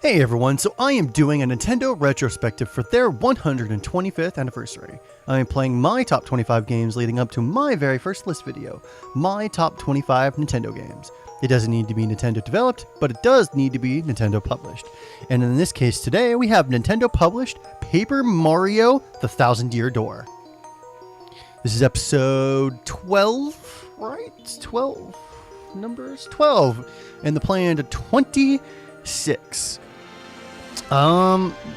Hey everyone, so I am doing a Nintendo retrospective for their 125th anniversary. I am playing my top 25 games leading up to my very first list video, my top 25 Nintendo games. It doesn't need to be Nintendo developed, but it does need to be Nintendo published. And in this case today, we have Nintendo published Paper Mario: The Thousand Year Door. This is episode 12, right? 12 numbers? 12. And the plan to 26.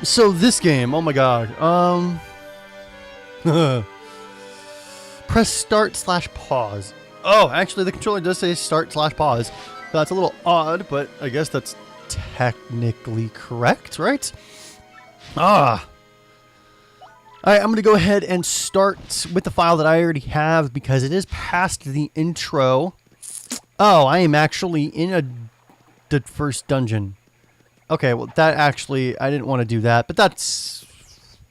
So this game, oh my god, press start/pause. Oh, actually the controller does say start/pause. That's a little odd, but I guess that's technically correct, right? Alright, I'm gonna go ahead and start with the file that I already have because it is past the intro. Oh, I am actually in the first dungeon. Okay, well, that actually, I didn't want to do that, but that's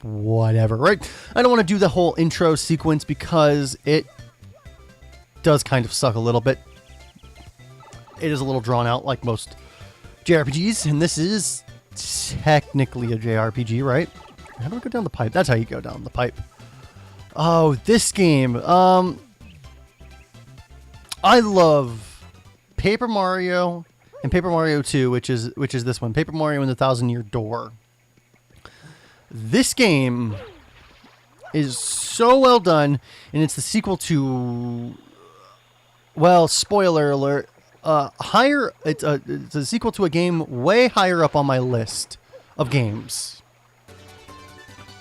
whatever, right? I don't want to do the whole intro sequence because it does kind of suck a little bit. It is a little drawn out like most JRPGs, and this is technically a JRPG, right? How do I go down the pipe? That's how you go down the pipe. Oh, this game. I love Paper Mario and Paper Mario 2, which is this one, Paper Mario and the Thousand Year Door. This game is so well done, and it's the sequel to, well, spoiler alert, it's a sequel to a game way higher up on my list of games.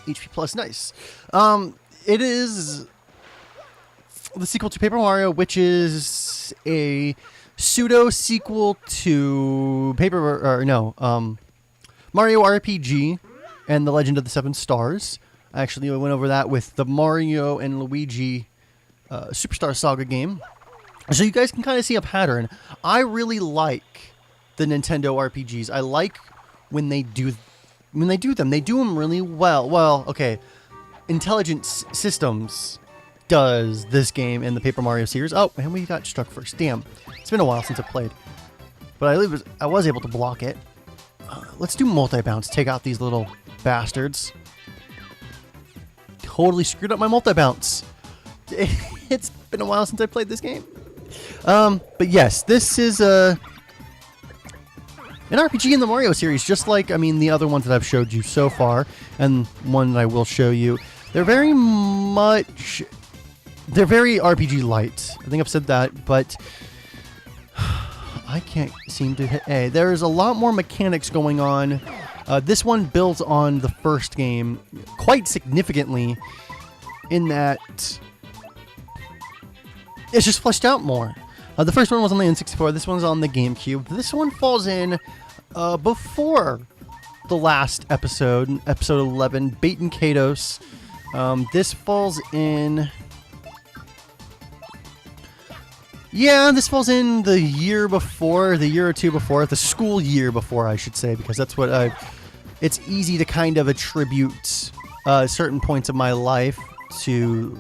HP plus, nice. It is the sequel to Paper Mario, which is a pseudo sequel to Mario RPG and the Legend of the Seven Stars. Actually, I went over that with the Mario and Luigi Superstar Saga game, so you guys can kind of see a pattern. I really like the Nintendo RPGs. I like when they do them. They do them really well. Well, okay, Intelligent Systems does this game in the Paper Mario series. Oh, and we got struck first. Damn. It's been a while since I played. But I was able to block it. Let's do multi-bounce. Take out these little bastards. Totally screwed up my multi-bounce. It's been a while since I played this game. But yes, this is an RPG in the Mario series, just like, the other ones that I've showed you so far, and one that I will show you. They're very RPG light. I think I've said that, but I can't seem to hit A. There's a lot more mechanics going on. This one builds on the first game quite significantly in that it's just fleshed out more. The first one was on the N64. This one's on the GameCube. This one falls in before the last episode, episode 11, Bait and Kados. This falls in... Yeah, this falls in the year before, the year or two before, the school year before, I should say, because that's what it's easy to kind of attribute certain points of my life to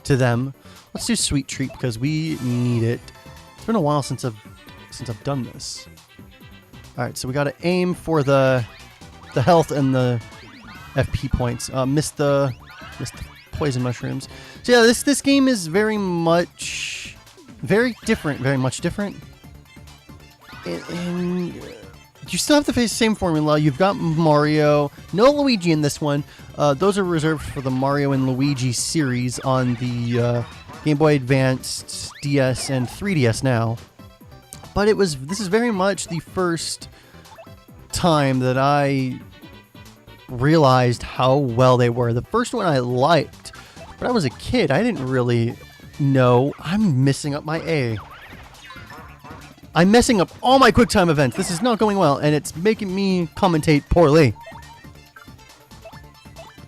them. Let's do Sweet Treat because we need it. It's been a while since I've done this. All right, so we got to aim for the health and the FP points. Missed the poison mushrooms. So yeah, this game is very much different. And you still have the same formula. You've got Mario, no Luigi in this one. Those are reserved for the Mario and Luigi series on the Game Boy Advanced, DS, and 3DS now. But this is very much the first time that I realized how well they were. The first one I liked, but I was a kid. I didn't really know. I'm messing up my A. I'm messing up all my QuickTime events. This is not going well, and it's making me commentate poorly.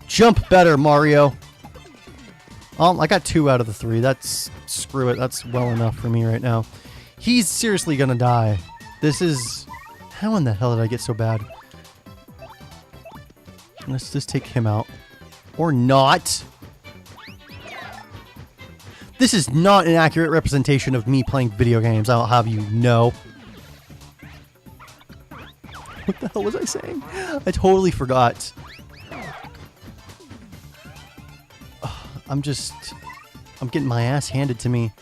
Jump better, Mario. I got 2 out of the 3. Screw it. That's well enough for me right now. He's seriously gonna die. This is... How in the hell did I get so bad? Let's just take him out. Or not. This is not an accurate representation of me playing video games, I'll have you know. What the hell was I saying? I totally forgot. I'm getting my ass handed to me.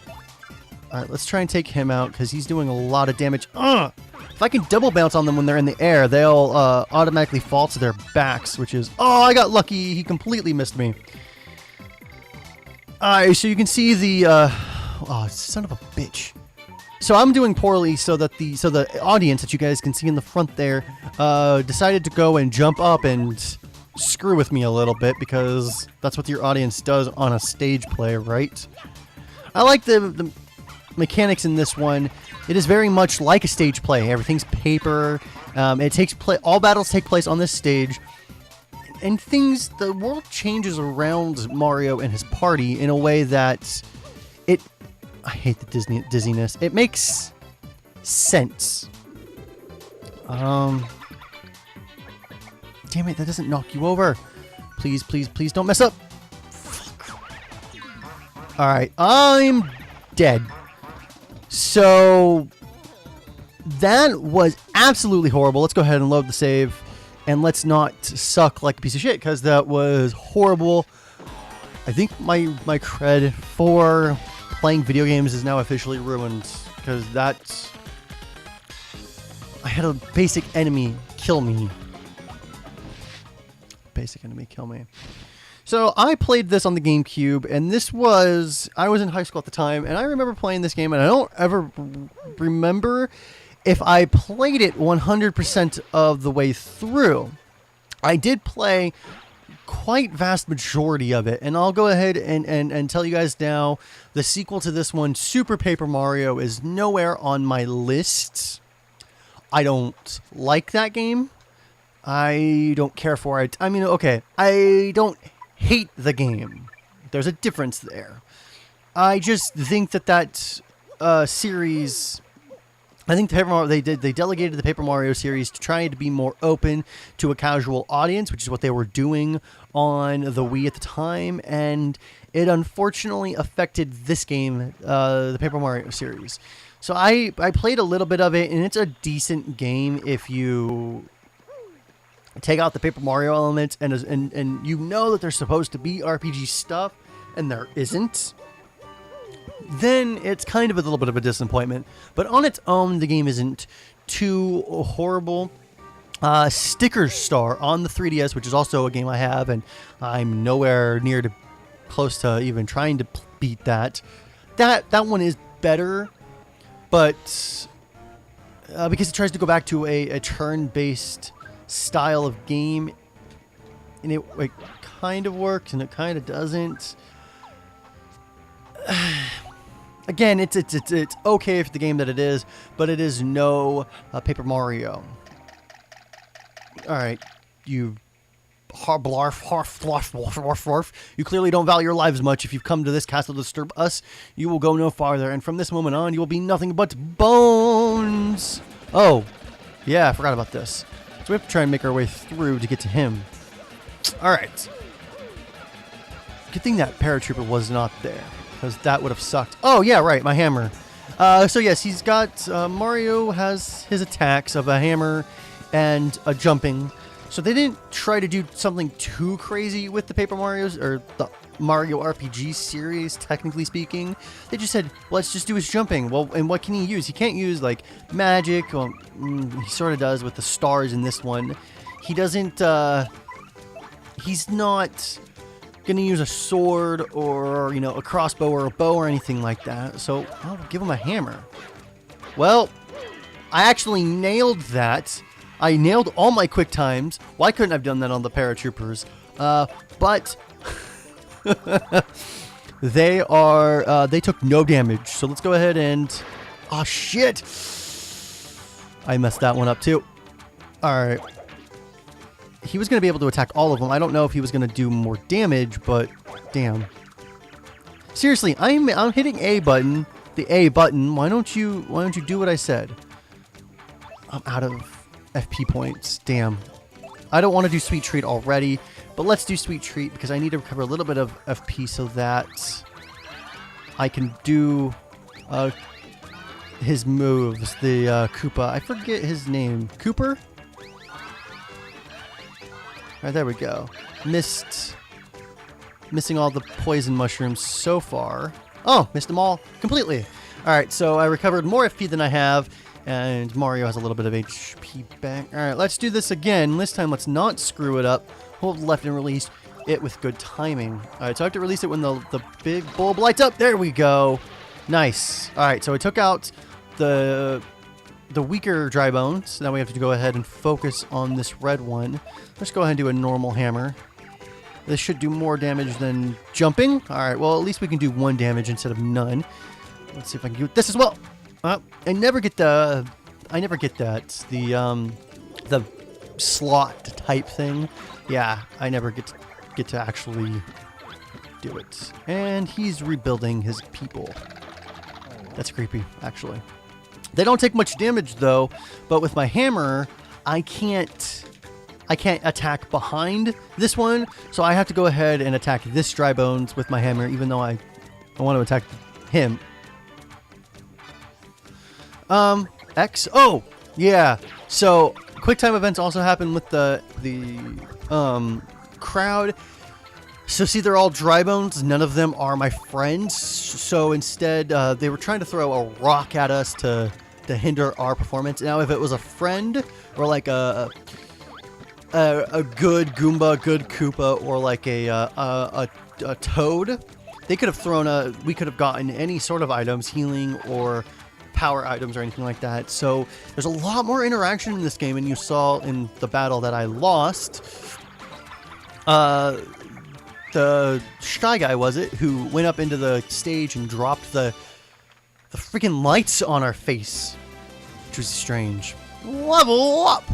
Alright, let's try and take him out, because he's doing a lot of damage. If I can double bounce on them when they're in the air, they'll automatically fall to their backs, which is... Oh, I got lucky. He completely missed me. Alright, so you can see the... Oh, son of a bitch. So I'm doing poorly, so the audience that you guys can see in the front there decided to go and jump up and screw with me a little bit, because that's what your audience does on a stage play, right? I like the mechanics in this one. It is very much like a stage play. Everything's paper. All battles take place on this stage, and the world changes around Mario and his party in a way that I hate the dizziness. It makes sense. Damn it, that doesn't knock you over. Please, please, please don't mess up. Alright, I'm dead. So, that was absolutely horrible. Let's go ahead and load the save. And let's not suck like a piece of shit, because that was horrible. I think my cred for playing video games is now officially ruined, because I had a basic enemy kill me. So I played this on the GameCube, and I was in high school at the time, and I remember playing this game, and I don't ever remember if I played it 100% of the way through. I did play quite vast majority of it, and I'll go ahead and tell you guys now, the sequel to this one, Super Paper Mario, is nowhere on my list. I don't like that game. I don't care for it. I mean, okay, I don't hate the game. There's a difference there. I just think that series... I think they delegated the Paper Mario series to try to be more open to a casual audience, which is what they were doing on the Wii at the time, and it unfortunately affected this game, the Paper Mario series. So I played a little bit of it, and it's a decent game if you take out the Paper Mario elements, and you know that there's supposed to be RPG stuff, and there isn't. Then it's kind of a little bit of a disappointment. But on its own, the game isn't too horrible. Sticker Star on the 3DS, which is also a game I have, and I'm nowhere near close to even trying to beat that. That one is better, but because it tries to go back to a turn-based style of game, and it kind of works and it kind of doesn't. Again, it's okay for the game that it is, but it is no Paper Mario. Alright, you blarf, harf, flarf, warf, warf, warf. You clearly don't value your lives much. If you've come to this castle to disturb us, you will go no farther, and from this moment on, you will be nothing but bones. Oh, yeah, I forgot about this. So we have to try and make our way through to get to him. Alright. Good thing that paratrooper was not there, because that would have sucked. Oh, yeah, right, my hammer. So, yes, he's got... Mario has his attacks of a hammer and a jumping. So they didn't try to do something too crazy with the Paper Marios, or the Mario RPG series, technically speaking. They just said, let's just do his jumping. Well, and what can he use? He can't use, like, magic. Well, he sort of does with the stars in this one. He doesn't... he's not going to use a sword or, you know, a crossbow or a bow or anything like that. So I'll give him a hammer. Well, I actually nailed that. I nailed all my quick times. Why couldn't I have done that on the paratroopers? But they took no damage. So let's go ahead and... Oh, shit! I messed that one up, too. Alright. He was going to be able to attack all of them. I don't know if he was going to do more damage, but damn. Seriously, I'm hitting A button. The A button. Why don't you do what I said? I'm out of FP points. Damn. I don't want to do Sweet Treat already, but let's do Sweet Treat because I need to recover a little bit of FP so that I can do his moves. The Koopa. I forget his name. Cooper? Alright, there we go. Missing all the poison mushrooms so far. Oh, missed them all completely. Alright, so I recovered more FP than I have, and Mario has a little bit of HP back. Alright, let's do this again. This time, let's not screw it up. Hold left and release it with good timing. Alright, so I have to release it when the big bulb lights up. There we go. Nice. Alright, so I took out the weaker dry bones. Now we have to go ahead and focus on this red one. Let's go ahead and do a normal hammer. This should do more damage than jumping. Alright, well, at least we can do 1 damage instead of none. Let's see if I can do this as well. I never get that. The slot type thing. Yeah, I never get to actually do it. And he's rebuilding his people. That's creepy, actually. They don't take much damage though, but with my hammer, I can't attack behind this one, so I have to go ahead and attack this dry bones with my hammer, even though I want to attack him. X. Oh, yeah. So quick time events also happen with the crowd. So see, they're all dry bones. None of them are my friends. So instead, they were trying to throw a rock at us to hinder our performance. Now, if it was a friend or like a good Goomba, good Koopa, or like a Toad, they could have thrown we could have gotten any sort of items, healing or power items or anything like that. So there's a lot more interaction in this game, and you saw in the battle that I lost. The Shy Guy, was it, who went up into the stage and dropped the freaking lights on our face, which was strange. Level up!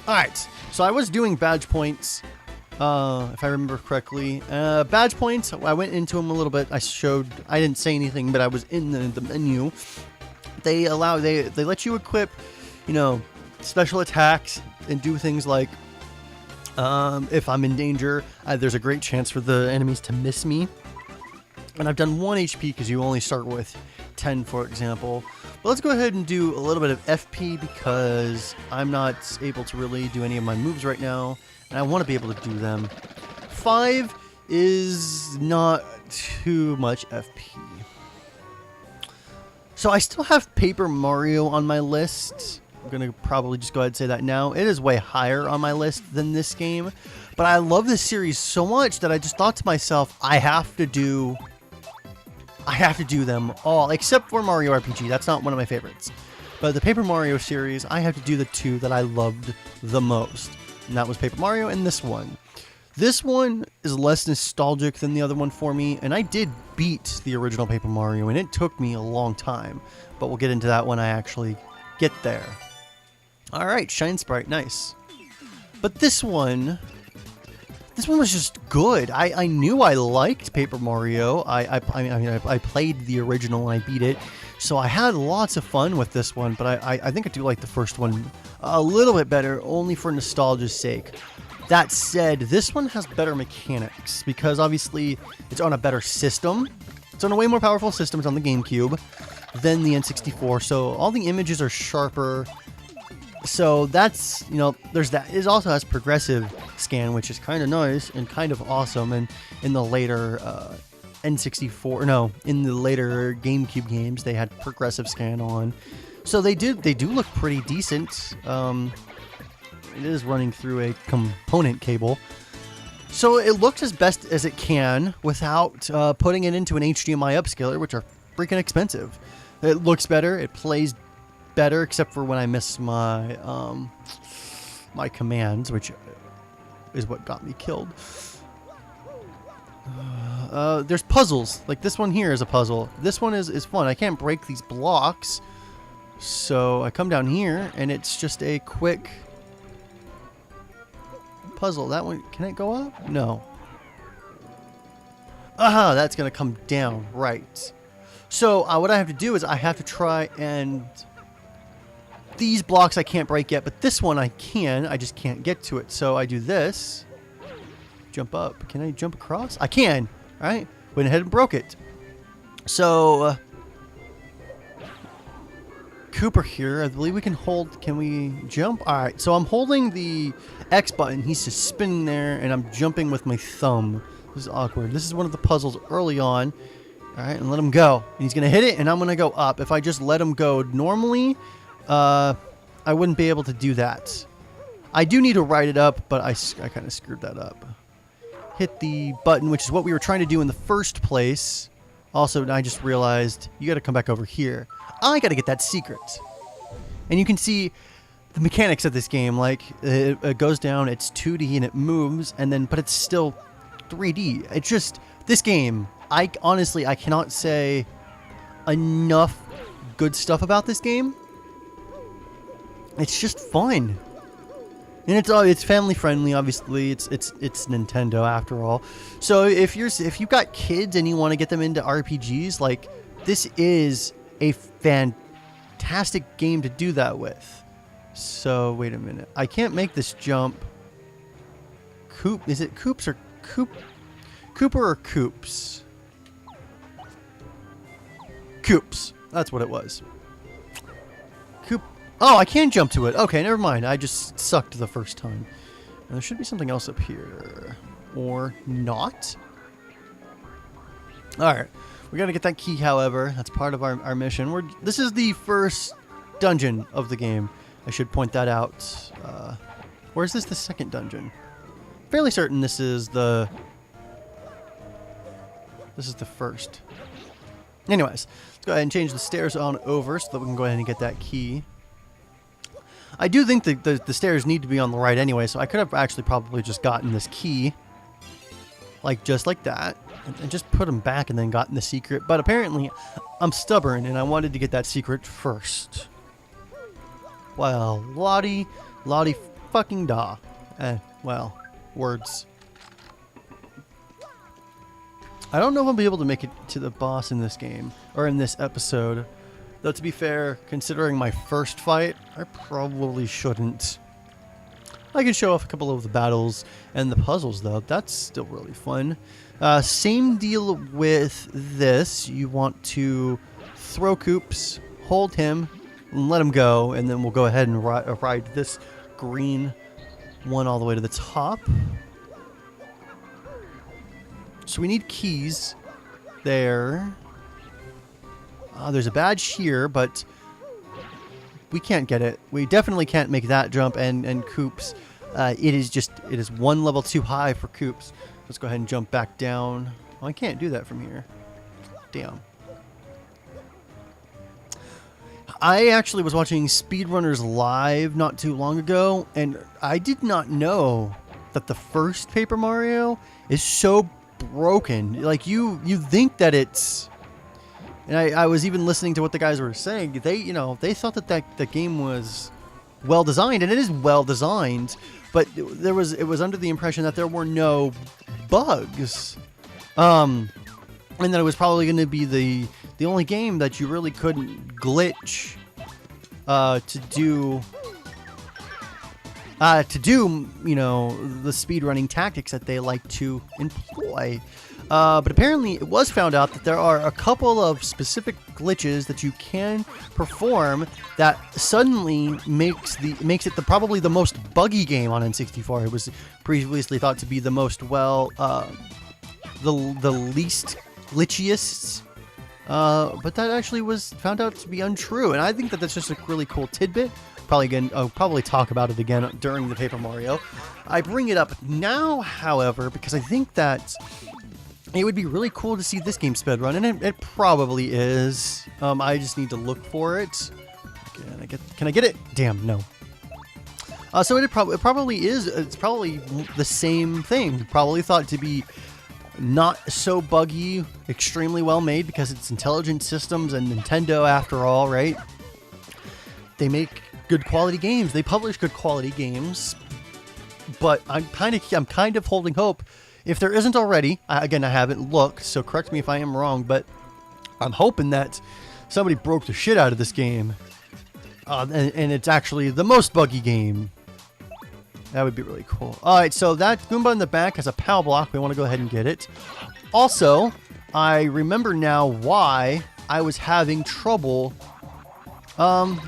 Alright, so I was doing badge points, if I remember correctly. Badge points, I went into them a little bit. I didn't say anything, but I was in the menu. They let you equip, special attacks and do things like, if I'm in danger, there's a great chance for the enemies to miss me. And I've done 1 HP because you only start with 10, for example. But let's go ahead and do a little bit of FP because I'm not able to really do any of my moves right now, and I want to be able to do them. 5 is not too much FP. So I still have Paper Mario on my list. I'm going to probably just go ahead and say that now. It is way higher on my list than this game. But I love this series so much that I just thought to myself, I have to do them all, except for Mario RPG. That's not one of my favorites. But the Paper Mario series, I have to do the 2 that I loved the most. And that was Paper Mario and this one. This one is less nostalgic than the other one for me, and I did beat the original Paper Mario, and it took me a long time. But we'll get into that when I actually get there. Alright, Shine Sprite, nice. But this one was just good. I knew I liked Paper Mario. I played the original and I beat it, so I had lots of fun with this one, but I think I do like the first one a little bit better, only for nostalgia's sake. That said, this one has better mechanics, because obviously it's on a better system. It's on a way more powerful system. It's on the GameCube than the N64, so all the images are sharper. So that's, there's that. It also has progressive scan, which is kind of nice and kind of awesome. And in the later in the later GameCube games, they had progressive scan on. So they do look pretty decent. It is running through a component cable. So it looks as best as it can without putting it into an HDMI upscaler, which are freaking expensive. It looks better. It plays better, except for when I miss my my commands, which is what got me killed. There's puzzles. Like this one here is a puzzle. This one is fun. I can't break these blocks. So I come down here, and it's just a quick puzzle. That one, can it go up? No. Aha, that's going to come down. Right. So what I have to do is I have to try and... These blocks I can't break yet, but this one I can. I just can't get to it. So I do this. Jump up. Can I jump across? I can. All right. Went ahead and broke it. So... Cooper here. I believe we can hold. Can we jump? All right. So I'm holding the X button. He's just spinning there, and I'm jumping with my thumb. This is awkward. This is one of the puzzles early on. All right, and let him go. And he's gonna hit it, and I'm gonna go up. If I just let him go normally, I wouldn't be able to do that. I do need to write it up, but I kind of screwed that up. Hit the button, which is what we were trying to do in the first place. Also, I just realized you got to come back over here. I got to get that secret. And you can see the mechanics of this game. Like, it goes down, it's 2D, and it moves, and then, but it's still 3D. It's just, this game, honestly, I cannot say enough good stuff about this game. It's just fun. And it's family friendly, obviously. It's Nintendo after all. So if you've got kids and you want to get them into RPGs, like, this is a fantastic game to do that with. So wait a minute, I can't make this jump. Is it Coops or Cooper or Coops? Coops. That's what it was. Oh, I can jump to it. Okay, never mind. I just sucked the first time. And there should be something else up here. Or not. Alright. We gotta get that key, however. That's part of our mission. This is the first dungeon of the game. I should point that out. Or is this the second dungeon? Fairly certain this is the first. Anyways, let's go ahead and change the stairs on over so that we can go ahead and get that key. I do think the stairs need to be on the right anyway, so I could have actually probably just gotten this key. Like, just like that. And just put them back and then gotten the secret. But apparently, I'm stubborn and I wanted to get that secret first. Well, Lottie fucking da. Well, words. I don't know if I'll be able to make it to the boss in this game, or in this episode. Though, to be fair, considering my first fight, I probably shouldn't. I can show off a couple of the battles and the puzzles, though. That's still really fun. Same deal with this. You want to throw Coops, hold him, and let him go, and then we'll go ahead and ride this green one all the way to the top. So we need keys there. There's a badge here, but we can't get it. We definitely can't make that jump, and Coops, it is one level too high for Coops. Let's go ahead and jump back down. Oh, I can't do that from here. Damn. I actually was watching speedrunners live not too long ago, and I did not know that the first Paper Mario is so broken. Like, you think that it's... And I was even listening to what the guys were saying. They thought that the game was well designed, and it is well designed, but it was under the impression that there were no bugs, and that it was probably going to be the only game that you really couldn't glitch to do the speedrunning tactics that they like to employ. But apparently it was found out that there are a couple of specific glitches that you can perform that suddenly makes it probably the most buggy game on N64. It was previously thought to be the most the least glitchiest, but that actually was found out to be untrue. And I think that that's just a really cool tidbit. I'll probably talk about it again during the Paper Mario. I bring it up now, however, because I think that it would be really cool to see this game speedrun, and it probably is. I just need to look for it. Can I get it? Damn, no. So it probably is. It's probably the same thing. Probably thought to be not so buggy, extremely well made, because it's intelligent systems and Nintendo after all, right? They make good quality games. They publish good quality games. But I'm kind of holding hope. If there isn't already, again, I haven't looked, so correct me if I am wrong, but I'm hoping that somebody broke the shit out of this game. And it's actually the most buggy game. That would be really cool. Alright, so that Goomba in the back has a POW block. We want to go ahead and get it. Also, I remember now why I was having trouble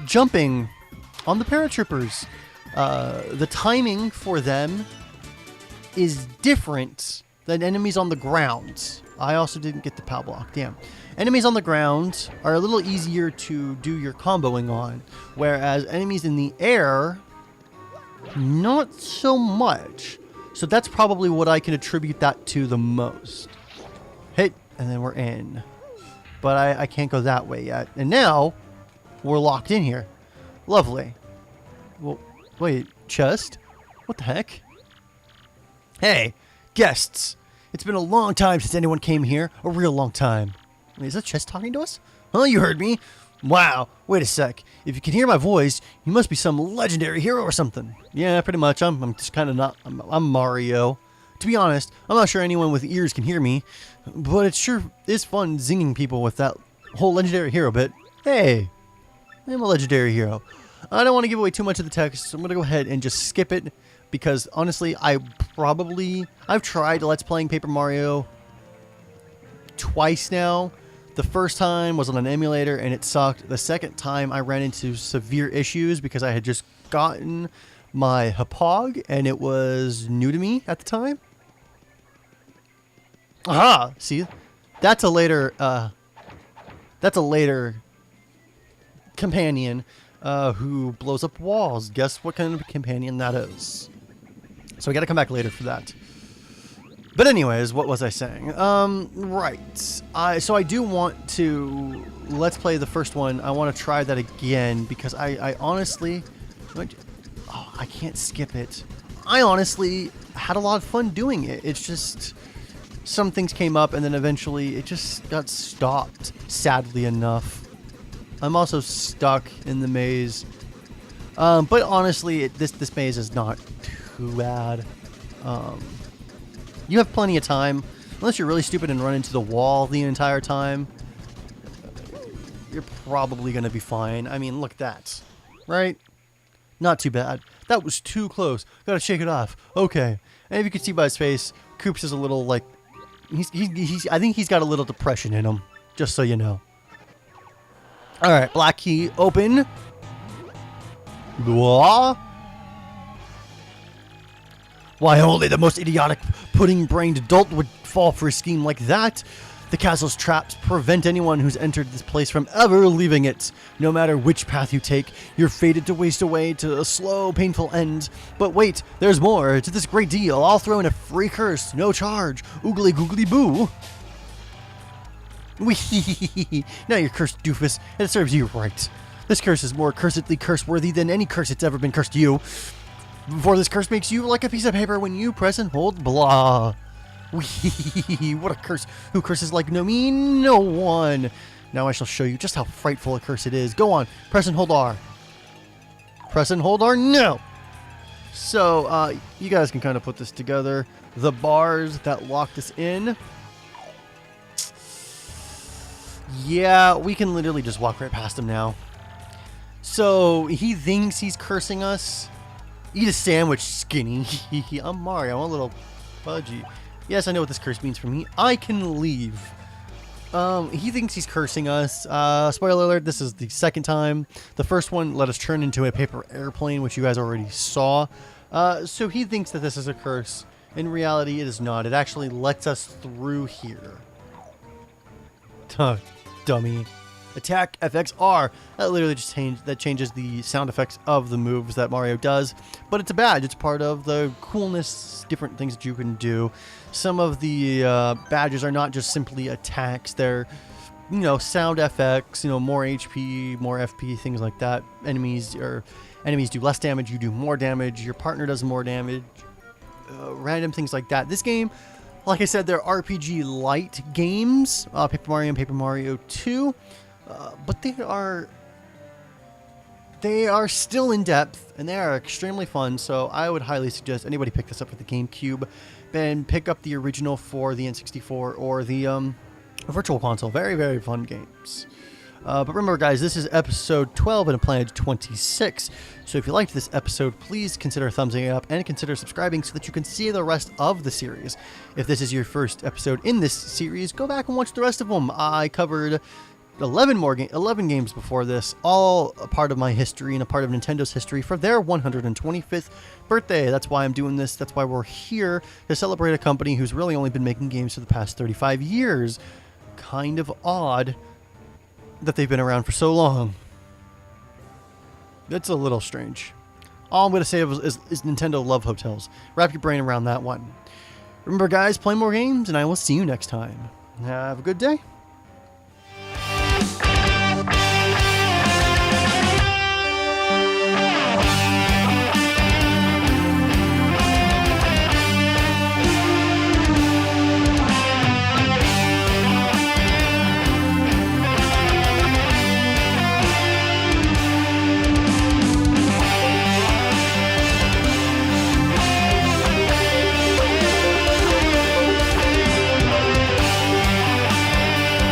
Jumping on the paratroopers. The timing for them is different than enemies on the ground. I also didn't get the POW block, damn. Enemies on the ground are a little easier to do your comboing on, whereas enemies in the air, not so much. So that's probably what I can attribute that to the most. Hit, and then we're in. But I can't go that way yet. And now, we're locked in here. Lovely. Well, wait, chest? What the heck? Hey, guests. It's been a long time since anyone came here. A real long time. Wait, is that chest talking to us? Oh, you heard me. Wow, wait a sec. If you can hear my voice, you must be some legendary hero or something. Yeah, pretty much. I'm just kind of not. I'm Mario. To be honest, I'm not sure anyone with ears can hear me, but it sure is fun zinging people with that whole legendary hero bit. Hey, I'm a legendary hero. I don't want to give away too much of the text, so I'm going to go ahead and just skip it, because honestly, I've tried Let's Playing Paper Mario twice now. The first time was on an emulator and it sucked. The second time I ran into severe issues because I had just gotten my Hapog and it was new to me at the time. Aha! See? That's a later companion who blows up walls. Guess what kind of companion that is. So we gotta come back later for that. But anyways, what was I saying? Right. So I do want to Let's Play the first one. I want to try that again because I honestly... Oh, I can't skip it. I honestly had a lot of fun doing it. It's just... Some things came up and then eventually it just got stopped, sadly enough. I'm also stuck in the maze. But honestly, this maze is not too bad. You have plenty of time. Unless you're really stupid and run into the wall the entire time, you're probably going to be fine. I mean, look at that. Right? Not too bad. That was too close. Gotta shake it off. Okay. And if you can see by his face, Koops is a little, like... I think he's got a little depression in him. Just so you know. Alright, black key open. Blah. Why, only the most idiotic, pudding-brained adult would fall for a scheme like that. The castle's traps prevent anyone who's entered this place from ever leaving it. No matter which path you take, you're fated to waste away to a slow, painful end. But wait, there's more to this great deal. I'll throw in a free curse, no charge. Oogly googly boo. Wee. Now you're cursed, doofus, and it serves you right. This curse is more cursedly curse-worthy than any curse that's ever been cursed to you. For this curse makes you like a piece of paper when you press and hold blah. Wee, what a curse. Who curses like me? No one. Now I shall show you just how frightful a curse it is. Go on, press and hold R. Press and hold R, no. So, you guys can kind of put this together. The bars that locked us in. Yeah, we can literally just walk right past him now. So, he thinks he's cursing us. Eat a sandwich, skinny. I'm Mario. I'm a little fudgy. Yes, I know what this curse means for me. I can leave. He thinks he's cursing us. Spoiler alert, this is the second time. The first one let us turn into a paper airplane, which you guys already saw. So he thinks that this is a curse. In reality, it is not. It actually lets us through here. Huh, dummy. Attack FXR. That literally just changes the sound effects of the moves that Mario does. But it's a badge. It's part of the coolness, different things that you can do. Some of the badges are not just simply attacks. They're, you know, sound effects, you know, more HP, more FP, things like that. Enemies do less damage, you do more damage, your partner does more damage. Random things like that. This game, like I said, they're RPG light games. Paper Mario and Paper Mario 2. But they are still in depth and they are extremely fun. So I would highly suggest anybody pick this up for the GameCube and pick up the original for the N64 or the Virtual Console. Very, very fun games. But remember, guys, this is episode 12 and a planned 26. So if you liked this episode, please consider thumbsing it up and consider subscribing so that you can see the rest of the series. If this is your first episode in this series, go back and watch the rest of them. I covered 11 games before this, all a part of my history and a part of Nintendo's history for their 125th birthday. That's why I'm doing this. That's why we're here to celebrate a company who's really only been making games for the past 35 years. Kind of odd that they've been around for so long. It's a little strange. All I'm going to say is Nintendo Love Hotels. Wrap your brain around that one. Remember, guys, play more games, and I will see you next time. Have a good day.